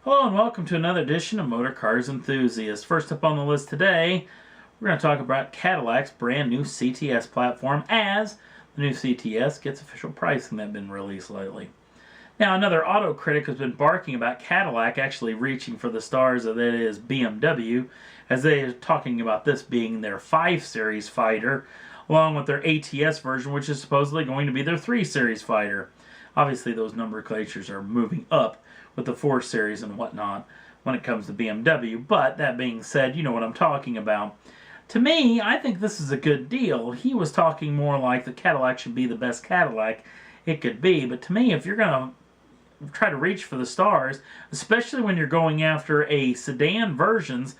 Hello and welcome to another edition of Motor Cars Enthusiast. First up on the list today, we're going to talk about Cadillac's brand new CTS platform as the new CTS gets official pricing that's been released lately. Now, another auto critic has been barking about Cadillac actually reaching for the stars that is BMW, as they are talking about this being their 5 Series fighter, along with their ATS version, which is supposedly going to be their 3 Series fighter. Obviously, those nomenclatures are moving up with the 4 Series and whatnot when it comes to BMW, but that being said, you know what I'm talking about. To me, I think this is a good deal. He was talking more like the Cadillac should be the best Cadillac it could be, but to me, if you're going to try to reach for the stars, especially when you're going after a sedan versions,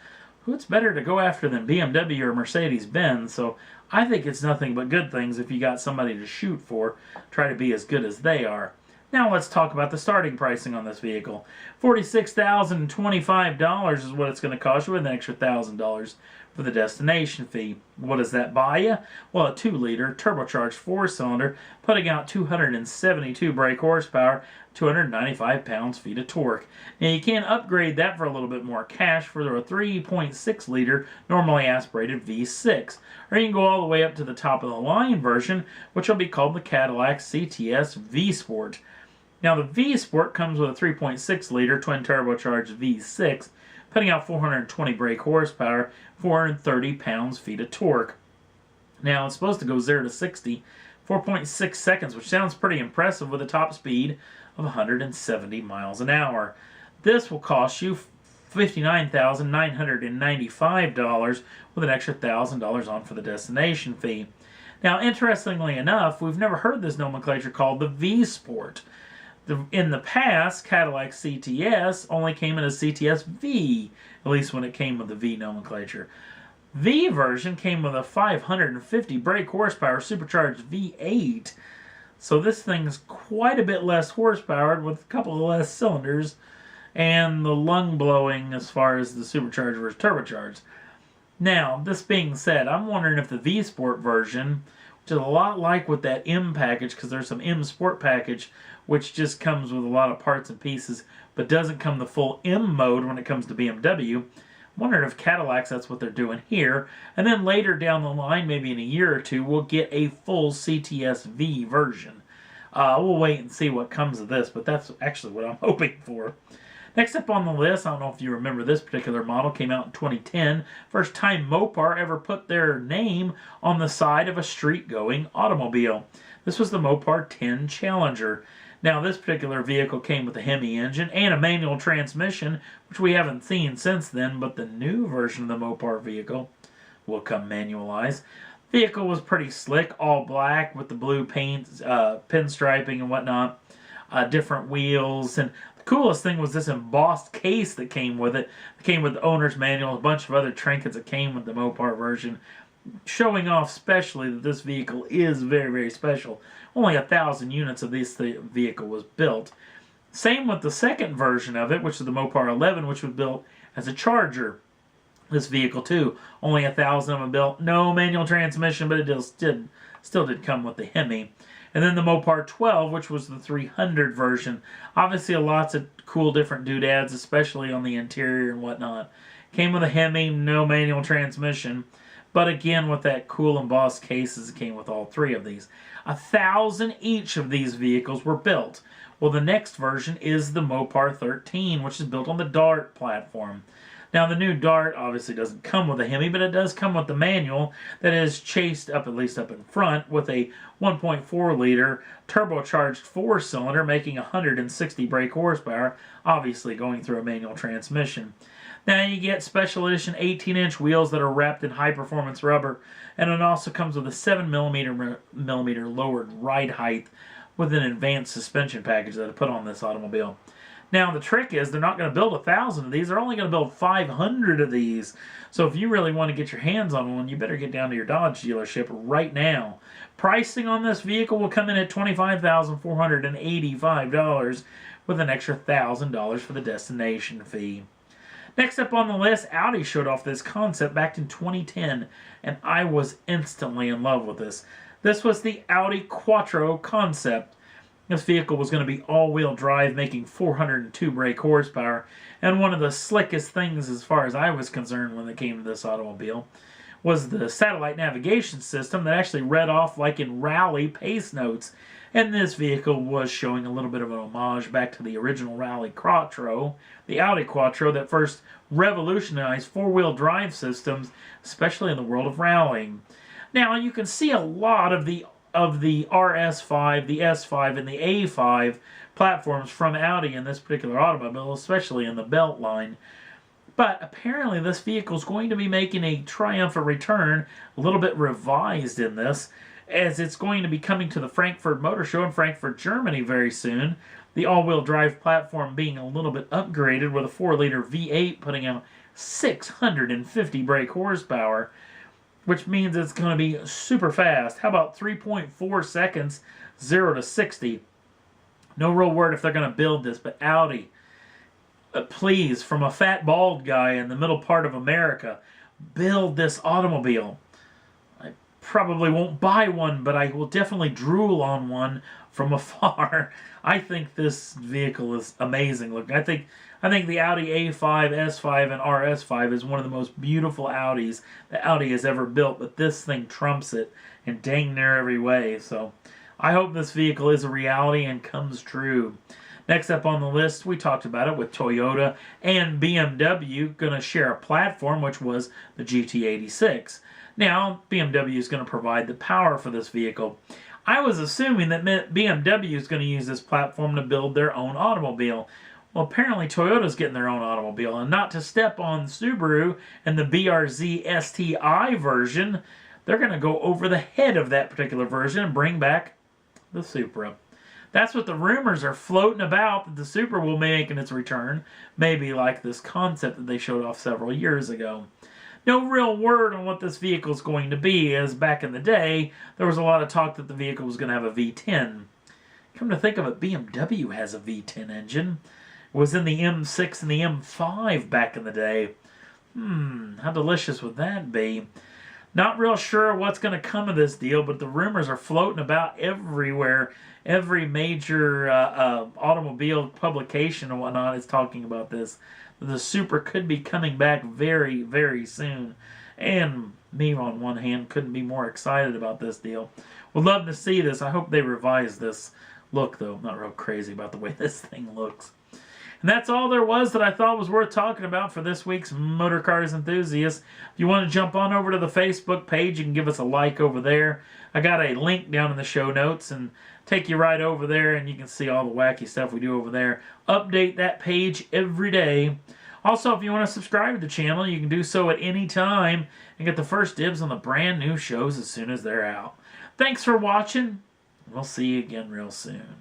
who's better to go after than BMW or Mercedes-Benz? So I think it's nothing but good things if you got somebody to shoot for, try to be as good as they are. Now let's talk about the starting pricing on this vehicle. $46,025 is what it's going to cost you with an extra $1,000 for the destination fee. What does that buy you? Well, a 2-liter turbocharged 4-cylinder putting out 272 brake horsepower, 295 pounds-feet of torque. Now you can upgrade that for a little bit more cash for a 3.6-liter normally aspirated V6. Or you can go all the way up to the top of the line version, which will be called the Cadillac CTS V-Sport. Now the V-Sport comes with a 3.6-liter twin turbocharged V6, putting out 420 brake horsepower, 430 pounds-feet of torque. Now it's supposed to go 0 to 60, 4.6 seconds, which sounds pretty impressive with a top speed of 170 miles an hour. This will cost you $59,995 with an extra $1,000 on for the destination fee. Now, interestingly enough, we've never heard this nomenclature called the V-Sport. In the past, Cadillac CTS only came in as CTS V, at least when it came with the V nomenclature. V version came with a 550 brake horsepower supercharged V8. So this thing's quite a bit less horsepower with a couple of less cylinders and the lung blowing as far as the supercharged versus turbocharged. Now, this being said, I'm wondering if the V-Sport version, which is a lot like with that M package, because there's some M Sport package which just comes with a lot of parts and pieces but doesn't come the full M mode when it comes to BMW. I'm wondering if Cadillacs, that's what they're doing here. And then later down the line, maybe in a year or two, we'll get a full CTS V version. We'll wait and see what comes of this, but that's actually what I'm hoping for. Next up on the list, I don't know if you remember this particular model, came out in 2010. First time Mopar ever put their name on the side of a street-going automobile. This was the Mopar 10 Challenger. Now, this particular vehicle came with a Hemi engine and a manual transmission, which we haven't seen since then, but the new version of the Mopar vehicle will come manualized. Vehicle was pretty slick, all black with the blue paint, pinstriping and whatnot, different wheels, and the coolest thing was this embossed case that came with it. It came with the owner's manual, a bunch of other trinkets that came with the Mopar version, showing off specially that this vehicle is very, very special. Only 1,000 units of this vehicle was built. Same with the second version of it, which is the Mopar 11, which was built as a Charger. This vehicle too, only 1,000 of them built. No manual transmission, but it still did come with the Hemi. And then the Mopar 12, which was the 300 version. Obviously, lots of cool different doodads, especially on the interior and whatnot. Came with a Hemi, no manual transmission. But again, with that cool embossed cases, it came with all 3 of these. 1,000 each of these vehicles were built. Well, the next version is the Mopar 13, which is built on the Dart platform. Now, the new Dart obviously doesn't come with a Hemi, but it does come with the manual that is chased up, at least up in front, with a 1.4-liter turbocharged 4-cylinder, making 160 brake horsepower, obviously going through a manual transmission. Now you get special edition 18-inch wheels that are wrapped in high-performance rubber, and it also comes with a 7mm lowered ride height with an advanced suspension package that I put on this automobile. Now the trick is they're not going to build 1,000 of these, they're only going to build 500 of these. So if you really want to get your hands on one, you better get down to your Dodge dealership right now. Pricing on this vehicle will come in at $25,485 with an extra $1,000 for the destination fee. Next up on the list, Audi showed off this concept back in 2010, and I was instantly in love with this. This was the Audi Quattro concept. This vehicle was going to be all-wheel drive, making 402 brake horsepower, and one of the slickest things as far as I was concerned when it came to this automobile was the satellite navigation system that actually read off like in rally pace notes. And this vehicle was showing a little bit of an homage back to the original rally Quattro, the Audi Quattro that first revolutionized four-wheel drive systems, especially in the world of rallying. Now, you can see a lot of the RS5, the S5, and the A5 platforms from Audi in this particular automobile, especially in the belt line. But apparently this vehicle is going to be making a triumphant return, a little bit revised in this, as it's going to be coming to the Frankfurt Motor Show in Frankfurt, Germany very soon. The all-wheel drive platform being a little bit upgraded with a 4-liter V8 putting out 650 brake horsepower, which means it's going to be super fast. How about 3.4 seconds, 0 to 60? No real word if they're going to build this, but Audi, please, from a fat bald guy in the middle part of America, build this automobile. I probably won't buy one, but I will definitely drool on one from afar. I think this vehicle is amazing looking. I think the Audi A5, S5, and RS5 is one of the most beautiful Audis that Audi has ever built, but this thing trumps it in dang near every way. So I hope this vehicle is a reality and comes true. Next up on the list, we talked about it with Toyota and BMW going to share a platform, which was the GT86. Now, BMW is going to provide the power for this vehicle. I was assuming that BMW is going to use this platform to build their own automobile. Well, apparently Toyota's getting their own automobile, and not to step on Subaru and the BRZ STI version, they're going to go over the head of that particular version and bring back the Supra. That's what the rumors are floating about, that the Supra will be making its return, maybe like this concept that they showed off several years ago. No real word on what this vehicle is going to be, as back in the day, there was a lot of talk that the vehicle was going to have a V10. Come to think of it, BMW has a V10 engine. It was in the M6 and the M5 back in the day. How delicious would that be? Not real sure what's going to come of this deal, but the rumors are floating about everywhere. Every major automobile publication and whatnot is talking about this. The Supra could be coming back very, very soon. And me, on one hand, couldn't be more excited about this deal. Would love to see this. I hope they revise this look, though. I'm not real crazy about the way this thing looks. And that's all there was that I thought was worth talking about for this week's Motor Cars Enthusiast. If you want to jump on over to the Facebook page, you can give us a like over there. I got a link down in the show notes and take you right over there, and you can see all the wacky stuff we do over there. Update that page every day. Also, if you want to subscribe to the channel, you can do so at any time and get the first dibs on the brand new shows as soon as they're out. Thanks for watching. We'll see you again real soon.